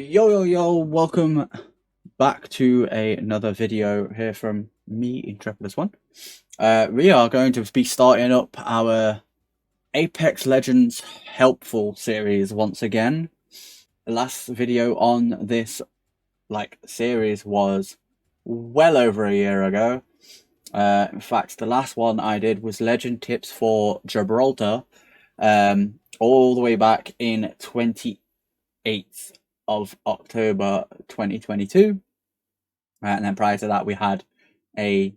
Yo, welcome back to another video here from me, Intrepidus1. We are going to be starting up our Apex Legends Helpful series once again. The last video on this series was well over a year ago. In fact, the last one I did was Legend Tips for Gibraltar, all the way back in 28th of October 2022, and then prior to that we had a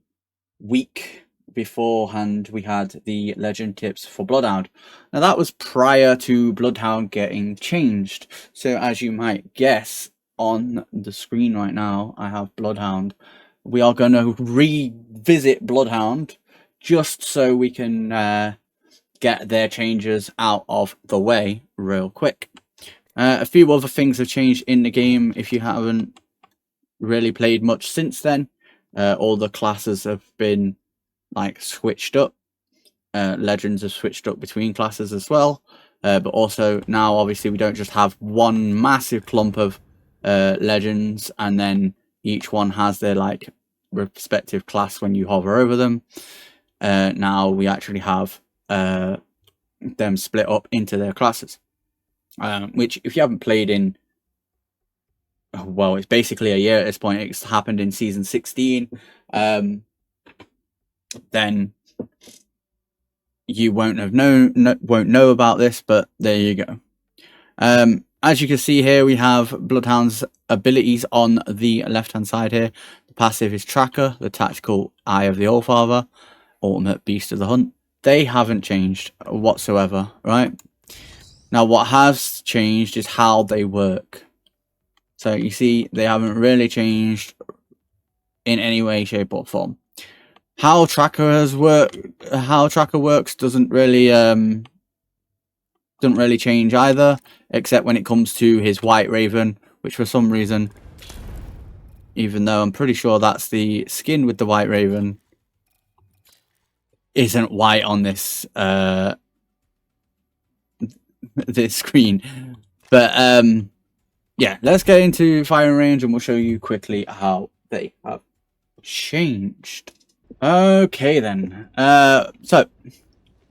week beforehand we had the Legend Tips for Bloodhound. Now that was prior to Bloodhound getting changed, so as you might guess on the screen right now I have Bloodhound. We are going to revisit Bloodhound just so we can get their changes out of the way real quick. A few other things have changed in the game if you haven't really played much since then. All the classes have been switched up. Legends have switched up between classes as well. But also now obviously we don't just have one massive clump of legends and then each one has their respective class when you hover over them. Now we actually have them split up into their classes. Which, if you haven't played in, well, it's basically a year at this point. It's happened in season 16. Then you won't know about this, but there you go. As you can see here, we have Bloodhound's abilities on the left-hand side here. The passive is Tracker, the tactical Eye of the Allfather, ultimate Beast of the Hunt. They haven't changed whatsoever, right? Now, what has changed is how they work. So you see, they haven't really changed in any way, shape, or form. How Tracker works doesn't really change either, except when it comes to his White Raven, which for some reason, even though I'm pretty sure that's the skin with the White Raven, isn't white on this this screen. But yeah, let's get into firing range and we'll show you quickly how they have changed. Okay then, so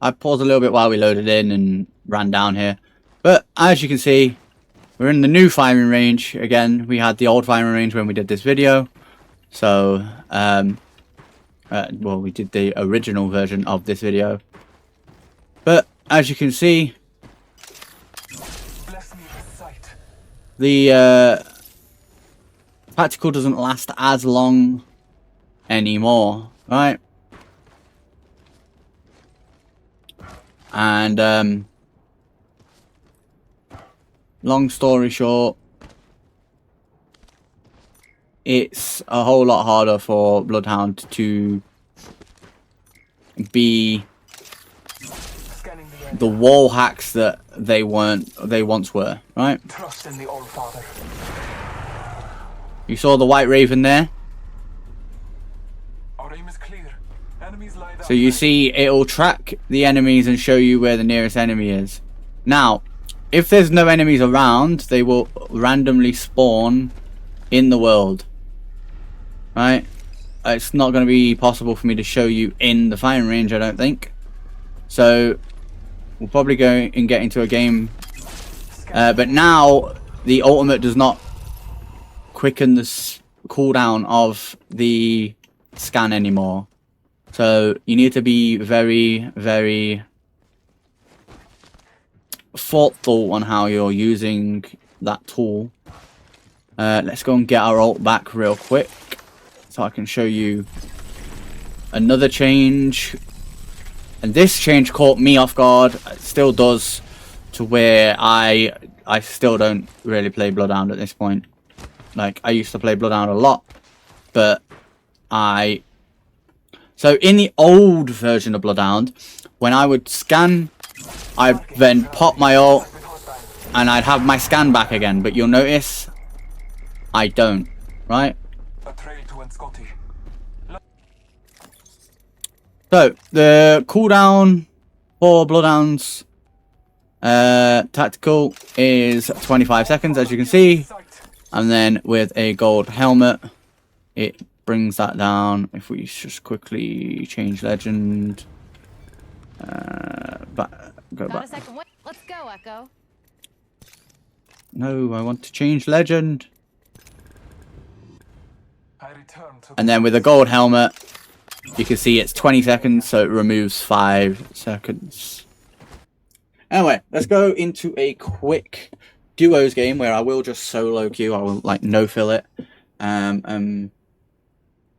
I paused a little bit while we loaded in and ran down here, but as you can see, we're in the new firing range again. We had the old firing range when we did this video, so well, we did the original version of this video, but as you can see, the tactical doesn't last as long anymore, right? And long story short, it's a whole lot harder for Bloodhound to be the wall hacks that they once were, right? Trust in the Allfather. You saw the White Raven there. Our aim is clear. Enemies lie down. So you see it'll track the enemies and show you where the nearest enemy is. Now, if there's no enemies around, they will randomly spawn in the world, right? It's not going to be possible for me to show you in the firing range, I don't think. So we'll probably go and get into a game, but now the ultimate does not quicken the cooldown of the scan anymore. So you need to be very, very thoughtful on how you're using that tool. Let's go and get our ult back real quick so I can show you another change. And this change caught me off guard. It still does, to where I still don't really play Bloodhound at this point. I used to play Bloodhound a lot, but so in the old version of Bloodhound, when I would scan, I'd then pop my ult and I'd have my scan back again, but you'll notice I don't, right? So the cooldown for Bloodhound's tactical is 25 seconds, as you can see. And then with a gold helmet, it brings that down. If we just quickly change legend. Go Got back. a second. Let's go, Echo. No, I want to change legend. I return to And then with a gold helmet, you can see it's 20 seconds, so it removes 5 seconds. Anyway, let's go into a quick duos game where I will just solo queue. I will like no fill it.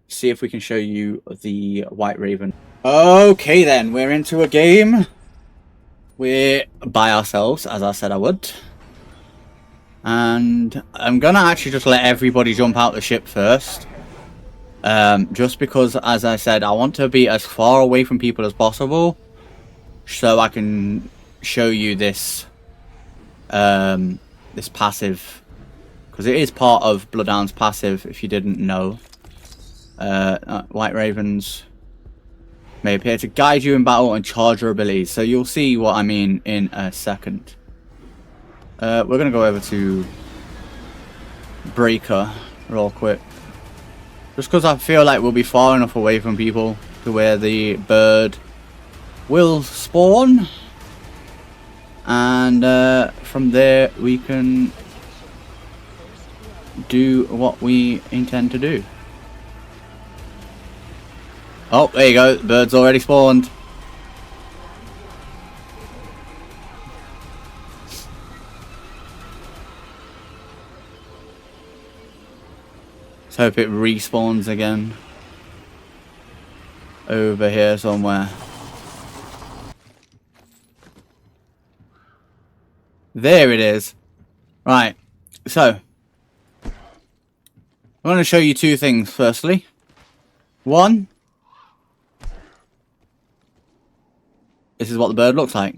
See if we can show you the White Raven. Okay then, we're into a game. We're by ourselves, as I said I would. And I'm gonna actually just let everybody jump out the ship first. Just because, as I said, I want to be as far away from people as possible. So I can show you this this passive. Because it is part of Bloodhound's passive, if you didn't know. White Ravens may appear to guide you in battle and charge your abilities. So you'll see what I mean in a second. We're going to go over to Breaker real quick. Just because I feel like we'll be far enough away from people to where the bird will spawn. And from there we can do what we intend to do. Oh, there you go. The bird's already spawned. Let's hope it respawns again. Over here somewhere. There it is. Right. So, I'm going to show you two things firstly. One, this is what the bird looks like.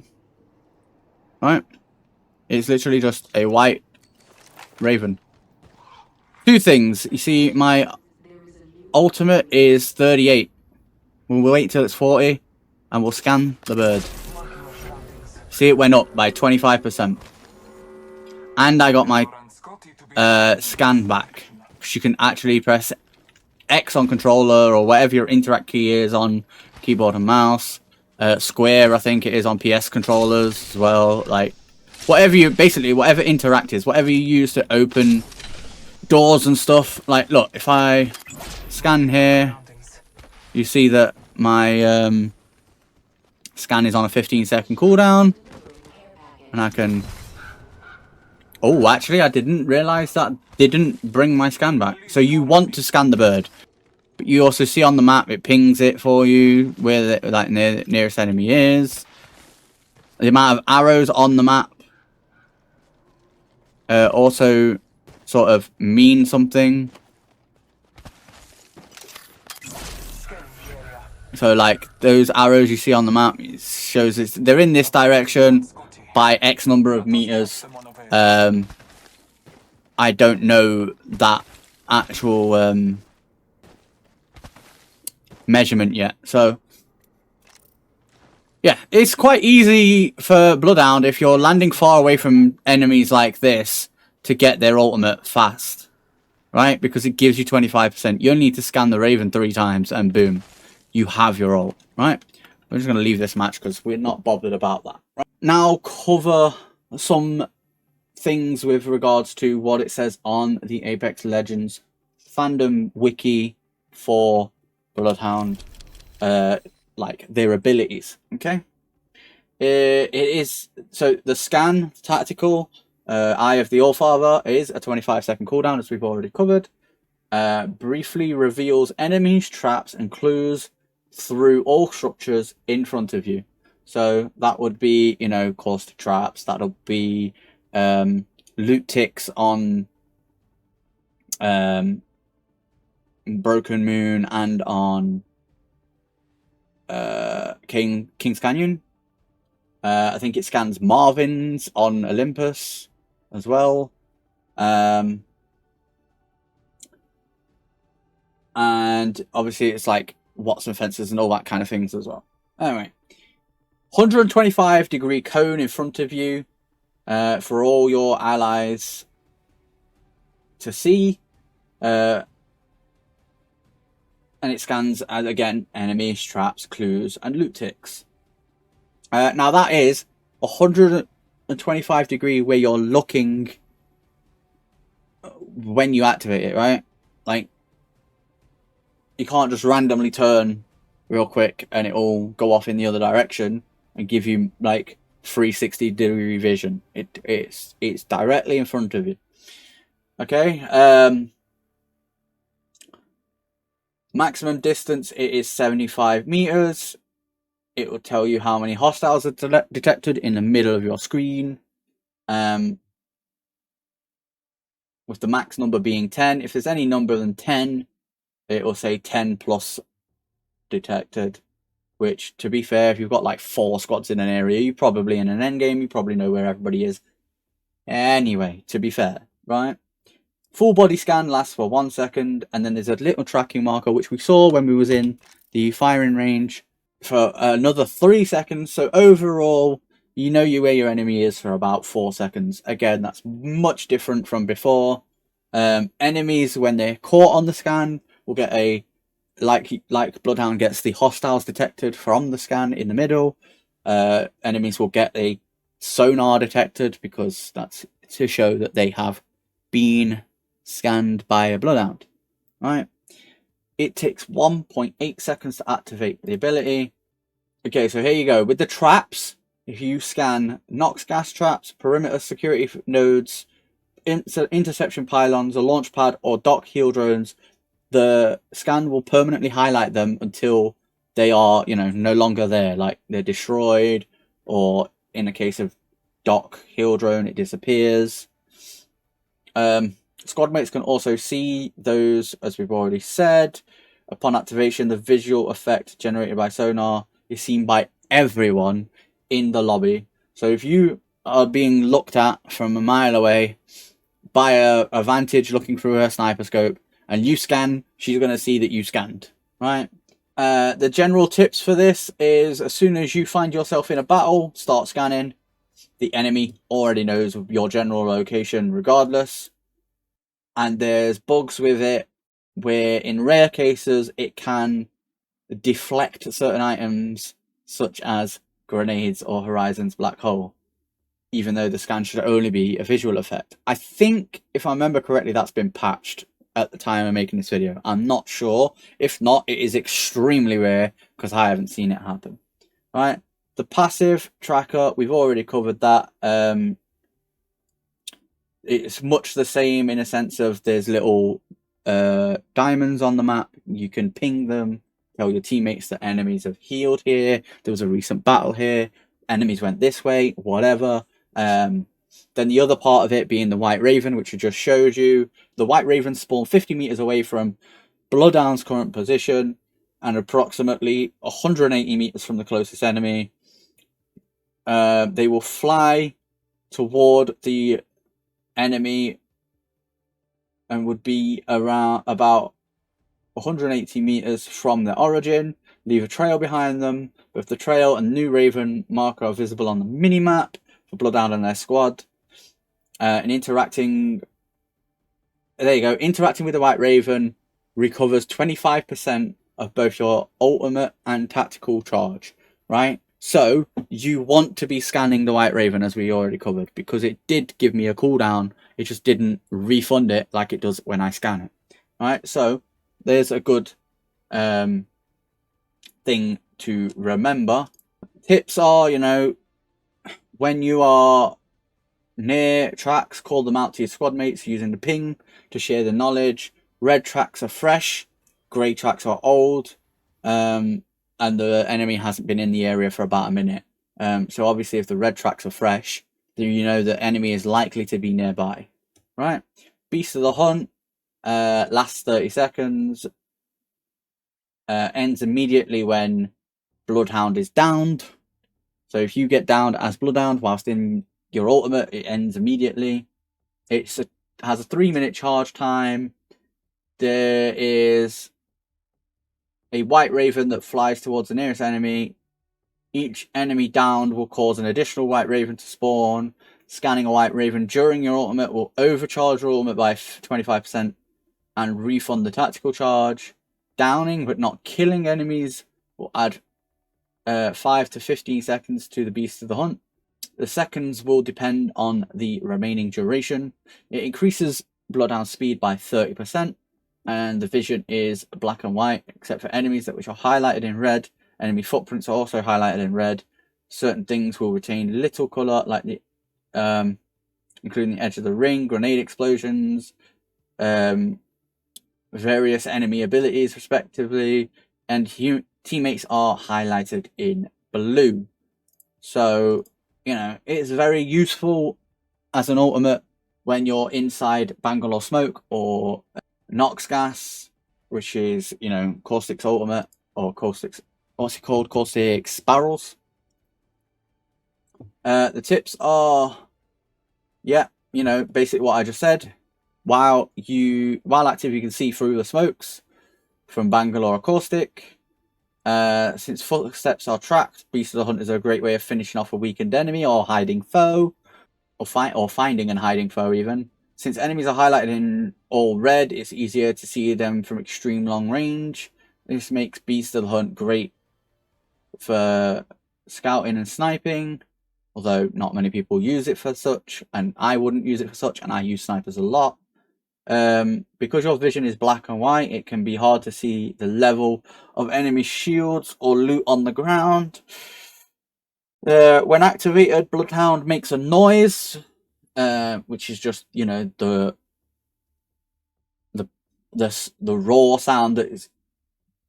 Right? It's literally just a white raven. Two things. You see, my ultimate is 38. We'll wait till it's 40 and we'll scan the bird. See, it went up by 25%. And I got my scan back. You can actually press X on controller or whatever your interact key is on keyboard and mouse. Square, I think it is on PS controllers as well. Like, whatever you, basically, whatever interact is, whatever you use to open doors and stuff. Like, look, if I scan here, you see that my scan is on a 15-second cooldown. And I can... Oh, actually, I didn't realise that didn't bring my scan back. So you want to scan the bird. But you also see on the map, it pings it for you where the like, nearest enemy is. The amount of arrows on the map also sort of mean something. So, like, those arrows you see on the map, it shows they're in this direction by X number of meters. I don't know that actual measurement yet. So, yeah, it's quite easy for Bloodhound if you're landing far away from enemies like this to get their ultimate fast, right? Because it gives you 25%. You only need to scan the Raven 3 times and boom, you have your ult, right? We're just going to leave this match because we're not bothered about that. Right? Now cover some things with regards to what it says on the Apex Legends fandom wiki for Bloodhound, like their abilities. Okay, it is so the scan tactical Eye of the Allfather is a 25-second cooldown, as we've already covered. Briefly reveals enemies, traps, and clues through all structures in front of you. So that would be, you know, caustic traps. That'll be loot ticks on Broken Moon and on King's Canyon. I think it scans Marvin's on Olympus as well. And obviously it's like Watson fences and all that kind of things as well. Anyway, 125-degree cone in front of you for all your allies. to see. And it scans, as again, enemies, traps, clues, and loot ticks. Now that is 125 degree where you're looking when you activate it, right? Like, you can't just randomly turn real quick and it'll go off in the other direction and give you like 360 degree vision. It's directly in front of you. Okay. Maximum distance, it is 75 meters. It will tell you how many hostiles are detected in the middle of your screen. With the max number being 10. If there's any number than 10, it will say 10 plus detected. Which, to be fair, if you've got like 4 squads in an area, you're probably in an endgame, you probably know where everybody is. Anyway, to be fair, right? Full body scan lasts for 1 second, and then there's a little tracking marker, which we saw when we was in the firing range, for another 3 seconds. So overall, you know where your enemy is for about 4 seconds. Again, that's much different from before. Enemies, when they're caught on the scan, will get a, like Bloodhound gets the hostiles detected from the scan in the middle. Enemies will get a sonar detected, because that's to show that they have been scanned by a Bloodhound. Right? It takes 1.8 seconds to activate the ability. Okay, so here you go. With the traps, if you scan Nox gas traps, perimeter security nodes, interception pylons, a launch pad, or dock heal drones, the scan will permanently highlight them until they are, no longer there. Like, they're destroyed, or in the case of dock heal drone, it disappears. Squad mates can also see those, as we've already said. Upon activation, the visual effect generated by sonar is seen by everyone in the lobby. So if you are being looked at from a mile away by a Vantage looking through her sniper scope, and you scan, she's going to see that you scanned, right? The general tips for this is, as soon as you find yourself in a battle, start scanning. The enemy already knows your general location regardless. And there's bugs with it where, in rare cases, it can deflect certain items, such as grenades or Horizon's black hole, even though the scan should only be a visual effect. I think, if I remember correctly, that's been patched at the time of making this video. I'm not sure. If not, it is extremely rare, because I haven't seen it happen. Right? The passive tracker, we've already covered that. It's much the same in a sense of there's little diamonds on the map. You can ping them, tell your teammates that enemies have healed here. There was a recent battle here. Enemies went this way, whatever. Then the other part of it being the White Raven, which I just showed you. The White Raven spawn 50 meters away from Bloodhound's current position and approximately 180 meters from the closest enemy. They will fly toward the enemy and would be around about 180 meters from their origin, leave a trail behind them. Both the trail and new Raven marker are visible on the mini-map for Bloodhound and their squad. And interacting with the White Raven recovers 25% of both your ultimate and tactical charge, right? So you want to be scanning the White Raven, as we already covered, because it did give me a cooldown. It just didn't refund it like it does when I scan it. Right, so there's a good thing to remember. Tips are, when you are near tracks, call them out to your squad mates using the ping to share the knowledge. Red tracks are fresh, grey tracks are old, and the enemy hasn't been in the area for about a minute. So obviously, if the red tracks are fresh, then you know the enemy is likely to be nearby. Right? Beast of the Hunt lasts 30 seconds, ends immediately when Bloodhound is downed. So if you get downed as Bloodhound whilst in your ultimate, it ends immediately. It has a 3-minute charge time. There is a White Raven that flies towards the nearest enemy. Each enemy downed will cause an additional White Raven to spawn. Scanning a White Raven during your ultimate will overcharge your ultimate by 25% and refund the tactical charge. Downing but not killing enemies will add 5 to 15 seconds to the Beast of the Hunt. The seconds will depend on the remaining duration. It increases Bloodhound speed by 30%, and the vision is black and white, except for enemies which are highlighted in red. Enemy footprints are also highlighted in red. Certain things will retain little colour, like the including the edge of the ring, grenade explosions, various enemy abilities respectively, and teammates are highlighted in blue. So, you know, it's very useful as an ultimate when you're inside Bangalore Smoke or Nox Gas, which is, you know, Caustic's ultimate, or Caustic's, what's it called? Caustic's barrels. The tips are, yeah, you know, basically what I just said. While active, you can see through the smokes from Bangalore or Caustic. Since footsteps are tracked, Beast of the Hunt is a great way of finishing off a weakened enemy or hiding foe, or finding and hiding foe even. Since enemies are highlighted in all red, it's easier to see them from extreme long range. This makes Beast of the Hunt great for scouting and sniping, although not many people use it for such, and I wouldn't use it for such, and I use snipers a lot. Because your vision is black and white, it can be hard to see the level of enemy shields or loot on the ground. When activated, Bloodhound makes a noise, which is just, you know, the raw sound that is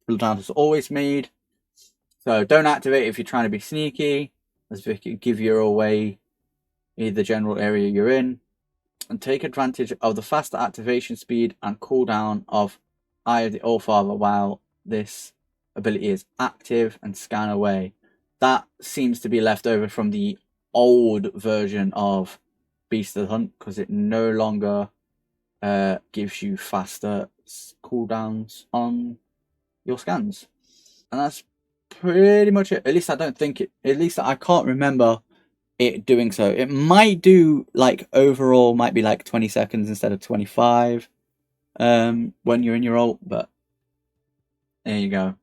Bloodhound has always made. So don't activate if you're trying to be sneaky, as if it can give you away in the general area you're in. And take advantage of the faster activation speed and cooldown of Eye of the Allfather while this ability is active, and scan away. That seems to be left over from the old version of Beast of the Hunt, because it no longer gives you faster cooldowns on your scans. And that's pretty much it. At least I don't think it, at least I can't remember it doing so. It might do, like, overall might be like 20 seconds instead of 25 when you're in your ult, but there you go.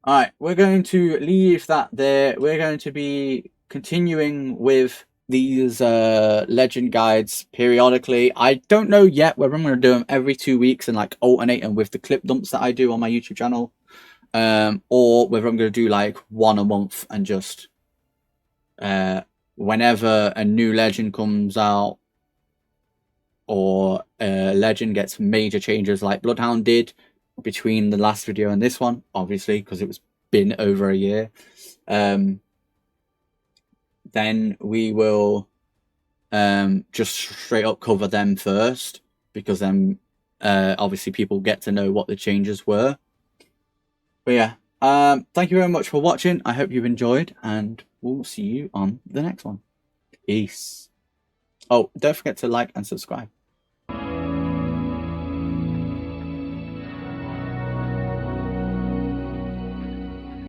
Alright, we're going to leave that there. We're going to be continuing with these legend guides periodically. I don't know yet whether I'm going to do them every 2 weeks and like alternate them with the clip dumps that I do on my YouTube channel, or whether I'm going to do like one a month and just whenever a new legend comes out or a legend gets major changes like Bloodhound did between the last video and this one, obviously because it was been over a year, then we will just straight up cover them first, because then obviously people get to know what the changes were. But yeah, thank you very much for watching. I hope you've enjoyed, and we'll see you on the next one. Peace. Oh, don't forget to like and subscribe.